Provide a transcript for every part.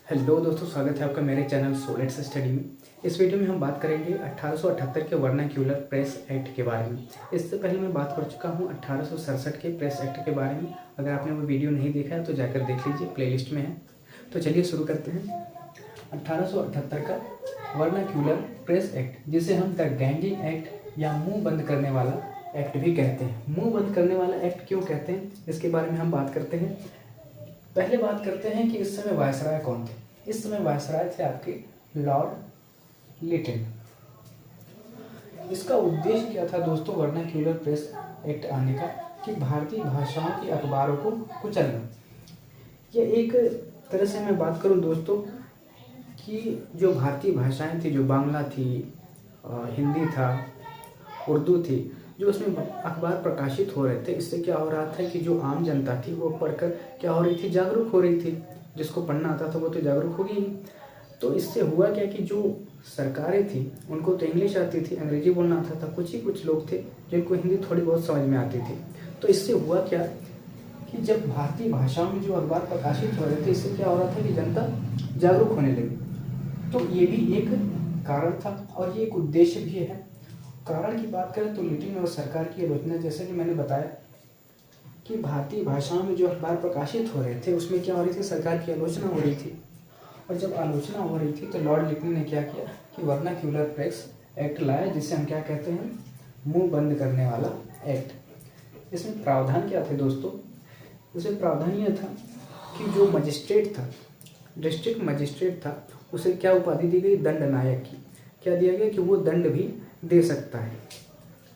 Hello दोस्तों, स्वागत है आपका मेरे चैनल सोलेट्स स्टडी में। इस वीडियो में हम बात करेंगे 1878 के वर्नाक्यूलर प्रेस एक्ट के बारे में। इससे पहले मैं बात कर चुका हूं 1867 के प्रेस एक्ट के बारे में। अगर आपने वो वीडियो नहीं देखा है तो जाकर देख लीजिए, प्लेलिस्ट में है। तो चलिए शुरू करते हैं। 1878 का वर्नाक्यूलर प्रेस एक्ट, जिसे हम द गैंगिंग एक्ट या मुंह बंद करने वाला एक्ट भी कहते हैं। मुंह बंद करने वाला एक्ट क्यों कहते हैं, इसके बारे में हम बात करते हैं। पहले बात करते हैं कि इस समय वायसराय कौन थे। इस समय वायसराय थे आपके लॉर्ड लिटिल। इसका उद्देश्य क्या था दोस्तों वर्नाक्यूलर प्रेस एक्ट आने का, कि भारतीय भाषाओं के अखबारों को कुचलना। यह एक तरह से मैं बात करूं दोस्तों कि जो भारतीय भाषाएं थी, जो बांग्ला थी, हिंदी था, उर्दू थी, जो उसमें अखबार प्रकाशित हो रहे थे, इससे क्या हो रहा था कि जो आम जनता थी वो पढ़कर क्या हो रही थी, जागरूक हो रही थी। जिसको पढ़ना आता था वो तो जागरूक होगी ही। तो इससे हुआ क्या कि जो सरकारें थी उनको तो इंग्लिश आती थी, अंग्रेजी बोलना आता था। कुछ लोग थे जिनको हिंदी थोड़ी बहुत समझ में आती थी। तो इससे हुआ क्या कि जब भारतीय भाषाओं में जो अखबार प्रकाशित हो रहे थे, इससे क्या हो रहा था कि जनता जागरूक होने लगी। तो ये भी एक कारण था और ये एक उद्देश्य भी है। कारण की बात करें तो लिटिल और सरकार की आलोचना, जैसे कि मैंने बताया कि भारतीय भाषाओं में जो अखबार प्रकाशित हो रहे थे उसमें क्या हो रही थी, सरकार की आलोचना हो रही थी। और जब आलोचना हो रही थी तो लॉर्ड लिटिल ने क्या किया कि वर्नाक्यूलर प्रेस एक्ट लाया, जिसे हम क्या कहते हैं, मुंह बंद करने वाला एक्ट। इसमें प्रावधान क्या थे दोस्तों, इसमें प्रावधान यह था कि जो मजिस्ट्रेट था, डिस्ट्रिक्ट मजिस्ट्रेट था, उसे क्या उपाधि दी गई, दंड नायक की। क्या दिया गया कि वो दंड भी दे सकता है।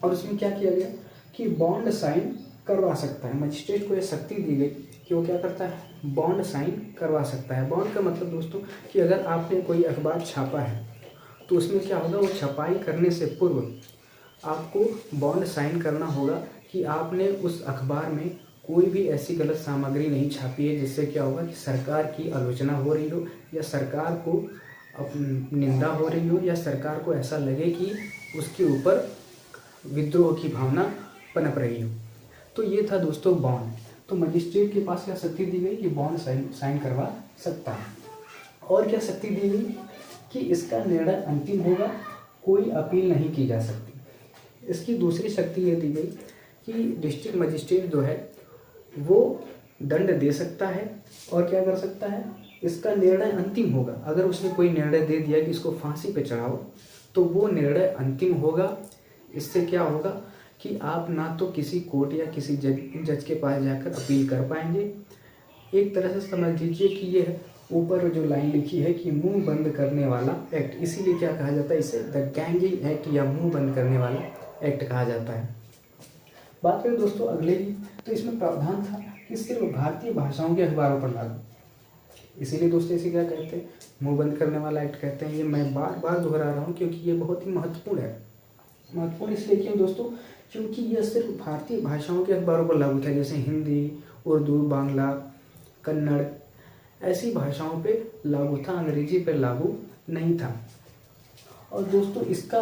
और उसमें क्या किया गया कि बॉन्ड साइन करवा सकता है। मजिस्ट्रेट को यह शक्ति दी गई कि वो क्या करता है, बॉन्ड साइन करवा सकता है। बॉन्ड का मतलब दोस्तों कि अगर आपने कोई अखबार छापा है तो उसमें क्या होगा, वो छपाई करने से पूर्व आपको बॉन्ड साइन करना होगा कि आपने उस अखबार में कोई भी ऐसी गलत सामग्री नहीं छापी है जिससे क्या होगा कि सरकार की आलोचना हो रही हो, या सरकार को निंदा हो रही हो, या सरकार को ऐसा लगे कि उसके ऊपर विद्रोह की भावना पनप रही हो। तो ये था दोस्तों बॉन्ड। तो मजिस्ट्रेट के पास क्या शक्ति दी गई कि बॉन्ड साइन करवा सकता है। और क्या शक्ति दी गई कि इसका निर्णय अंतिम होगा, कोई अपील नहीं की जा सकती। इसकी दूसरी शक्ति ये दी गई कि डिस्ट्रिक्ट मजिस्ट्रेट जो है वो दंड दे सकता है और क्या कर सकता है, इसका निर्णय अंतिम होगा। अगर उसने कोई निर्णय दे दिया कि इसको फांसी पे चढ़ाओ तो वो निर्णय अंतिम होगा। इससे क्या होगा कि आप ना तो किसी कोर्ट या किसी जज के पास जाकर अपील कर पाएंगे। एक तरह से समझ लीजिए कि ये ऊपर जो लाइन लिखी है कि मुंह बंद करने वाला एक्ट, इसीलिए क्या कहा जाता है, इसे द गैंगिंग एक्ट या मुंह बंद करने वाला एक्ट कहा जाता है। बात करें दोस्तों अगले की, तो इसमें प्रावधान था कि सिर्फ भारतीय भाषाओं के अखबारों पर लागू। इसीलिए दोस्तों इसे क्या कहते हैं, मुंह बंद करने वाला एक्ट कहते हैं। ये मैं बार बार दोहरा रहा हूँ क्योंकि ये बहुत ही महत्वपूर्ण है। महत्वपूर्ण इसलिए क्यों दोस्तों, क्योंकि यह सिर्फ भारतीय भाषाओं के अखबारों पर लागू था, जैसे हिंदी, उर्दू, बांग्ला, कन्नड़, ऐसी भाषाओं पे लागू था, अंग्रेजी पे लागू नहीं था। और दोस्तों इसका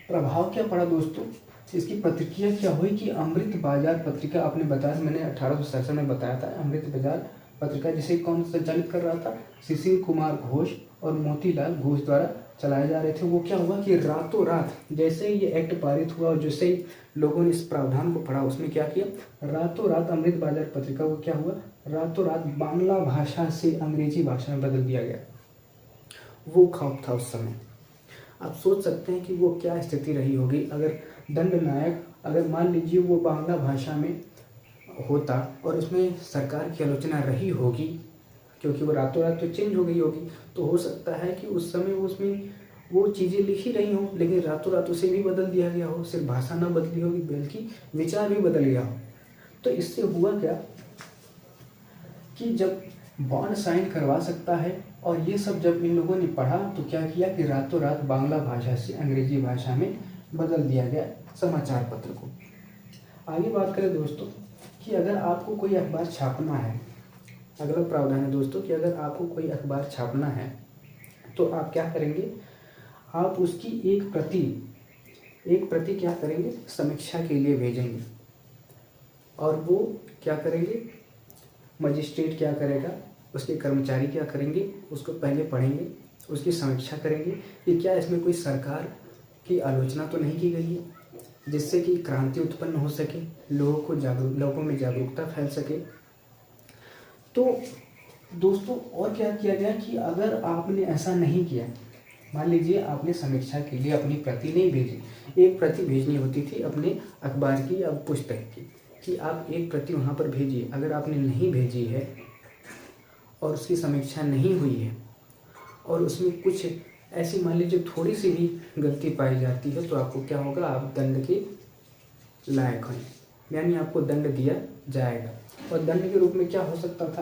प्रभाव क्या पड़ा दोस्तों, इसकी प्रतिक्रिया क्या हुई कि अमृत बाजार पत्रिका, आपने बताया, मैंने 1867 में बताया था, अमृत बाजार पत्रिका जिसे कौन संचालित कर रहा था, शिशिर कुमार घोष और मोतीलाल घोष द्वारा चलाए जा रहे थे। वो क्या हुआ कि रातों रात जैसे ही ये एक्ट पारित हुआ और जैसे ही लोगों ने इस प्रावधान को पढ़ा, उसमें क्या किया, रातों रात अमृत बाजार पत्रिका को क्या हुआ, रातों रात बांग्ला भाषा से अंग्रेजी भाषा में बदल दिया गया। वो खौफ था उस समय। आप सोच सकते हैं कि वो क्या स्थिति रही होगी अगर दंड नायक, अगर मान लीजिए वो बांग्ला भाषा में होता और उसमें सरकार की आलोचना रही होगी, क्योंकि वो रातों रात तो चेंज हो गई होगी। तो हो सकता है कि उस समय उसमें वो चीज़ें लिखी रही हों, लेकिन रातों रात उसे भी बदल दिया गया हो। सिर्फ भाषा ना बदली होगी बल्कि विचार भी बदल गया हो। तो इससे हुआ क्या कि जब बॉन्ड साइन करवा सकता है और ये सब जब इन लोगों ने पढ़ा तो क्या किया कि रातों रात बांग्ला भाषा से अंग्रेजी भाषा में बदल दिया गया समाचार पत्र को। आगे बात करें दोस्तों कि अगर आपको कोई अखबार छापना है, अगला प्रावधान है दोस्तों कि अगर आपको कोई अखबार छापना है तो आप क्या करेंगे, आप उसकी एक प्रति क्या करेंगे, समीक्षा के लिए भेजेंगे। और वो क्या करेंगे, मजिस्ट्रेट क्या करेगा, उसके कर्मचारी क्या करेंगे, उसको पहले पढ़ेंगे, उसकी समीक्षा करेंगे कि क्या इसमें कोई सरकार की आलोचना तो नहीं की गई है, जिससे कि क्रांति उत्पन्न हो सके, लोगों में जागरूकता फैल सके। तो दोस्तों और क्या किया गया कि अगर आपने ऐसा नहीं किया, मान लीजिए आपने समीक्षा के लिए अपनी प्रति नहीं भेजी, एक प्रति भेजनी होती थी अपने अखबार की या पुस्तक की, कि आप एक प्रति वहाँ पर भेजिए। अगर आपने नहीं भेजी है और उसकी समीक्षा नहीं हुई है और उसमें कुछ ऐसी मान लीजिए थोड़ी सी भी गलती पाई जाती है, तो आपको क्या होगा, आप दंड के लायक हैं, यानी आपको दंड दिया जाएगा। और दंड के रूप में क्या हो सकता था,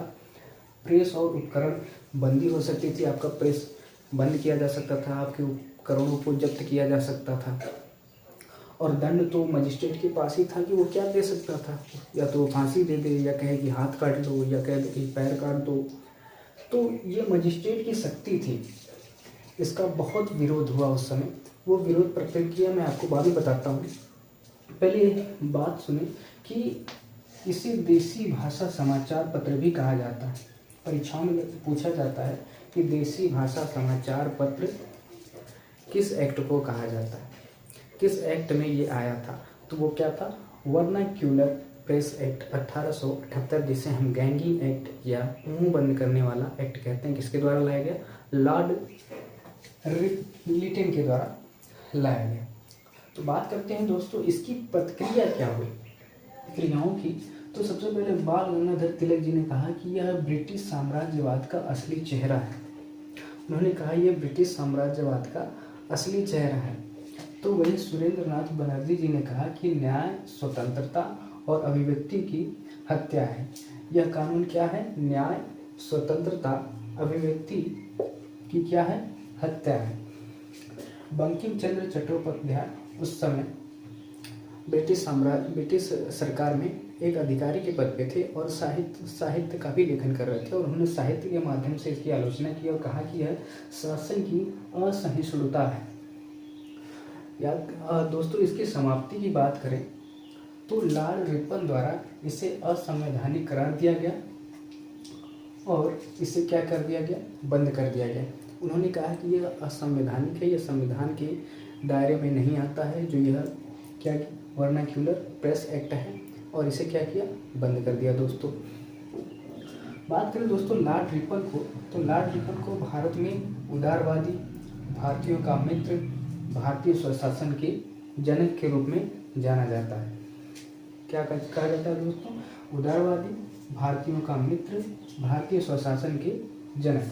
प्रेस और उपकरण बंदी हो सकती थी, आपका प्रेस बंद किया जा सकता था, आपके उपकरणों को जब्त किया जा सकता था। और दंड तो मजिस्ट्रेट के पास ही था कि वो क्या दे सकता था, या तो फांसी दे दे, या कहे कि हाथ काट लो, या कहे कि पैर काट दो। तो ये मजिस्ट्रेट की शक्ति थी, इसका बहुत विरोध हुआ उस समय। वो विरोध प्रतिक्रिया मैं आपको बाद में बताता हूँ। पहले बात सुने कि इसे देसी भाषा समाचार पत्र भी कहा जाता है। परीक्षाओं में पूछा जाता है कि देसी भाषा समाचार पत्र किस एक्ट को कहा जाता है, किस एक्ट में ये आया था। तो वो क्या था, वर्नाक्यूलर प्रेस एक्ट 1878, जिसे हम गैंगिंग एक्ट या मुंह बंद करने वाला एक्ट कहते हैं। किसके द्वारा लाया गया, लॉर्ड लिटन के द्वारा लाया गया। तो बात करते हैं दोस्तों इसकी प्रतिक्रिया क्या हुई, क्रियाओं की। तो सबसे पहले बाल गंगाधर तिलक जी ने कहा कि यह ब्रिटिश साम्राज्यवाद का असली चेहरा है। उन्होंने कहा यह ब्रिटिश साम्राज्यवाद का असली चेहरा है। तो वही सुरेंद्र नाथ बनर्जी जी ने कहा कि न्याय, स्वतंत्रता और अभिव्यक्ति की हत्या है। यह कानून क्या है, न्याय, स्वतंत्रता, अभिव्यक्ति की क्या है, हत्या है। बंकिम चंद्र चट्टोपाध्याय उस समय ब्रिटिश सरकार में एक अधिकारी के पद पे थे और साहित्य का भी लेखन कर रहे थे, और उन्होंने साहित्य के माध्यम से इसकी आलोचना की और कहा कि यह शासन की असहिष्णुता है। या दोस्तों इसकी समाप्ति की बात करें तो लॉर्ड रिपन द्वारा इसे असंवैधानिक करार दिया गया और इसे क्या कर दिया गया, बंद कर दिया गया। उन्होंने कहा कि यह असंवैधानिक है, यह संविधान के दायरे में नहीं आता है, जो यह क्या वर्नाक्यूलर प्रेस एक्ट है, और इसे क्या किया, बंद कर दिया। दोस्तों बात करें दोस्तों लॉर्ड रिपन को, तो लॉर्ड रिपन को भारत में उदारवादी, भारतीयों का मित्र, भारतीय स्वशासन के जनक के रूप में जाना जाता है। क्या कहा जाता है दोस्तों, उदारवादी, भारतीयों का मित्र, भारतीय स्वशासन के जनक।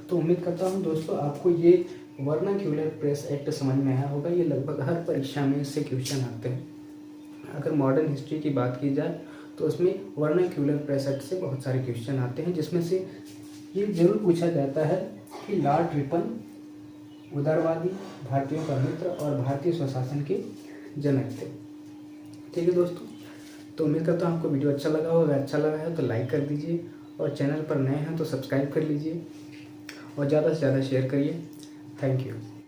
तो उम्मीद करता हूँ दोस्तों आपको ये वर्नाक्यूलर प्रेस एक्ट समझ में आया होगा। ये लगभग हर परीक्षा में इससे क्वेश्चन आते हैं। अगर मॉडर्न हिस्ट्री की बात की जाए तो उसमें वर्नाक्यूलर प्रेस एक्ट से बहुत सारे क्वेश्चन आते हैं, जिसमें से ये जरूर पूछा जाता है कि लॉर्ड रिपन उदारवादी, भारतीयों का मित्र और भारतीय स्वशासन के जनक थे। ठीक है दोस्तों, तो उम्मीद करता हूँ आपको वीडियो अच्छा लगा हो। अगर अच्छा लगा है तो लाइक कर दीजिए, और चैनल पर नए हैं तो सब्सक्राइब कर लीजिए, और ज़्यादा से ज़्यादा शेयर करिए। Thank you.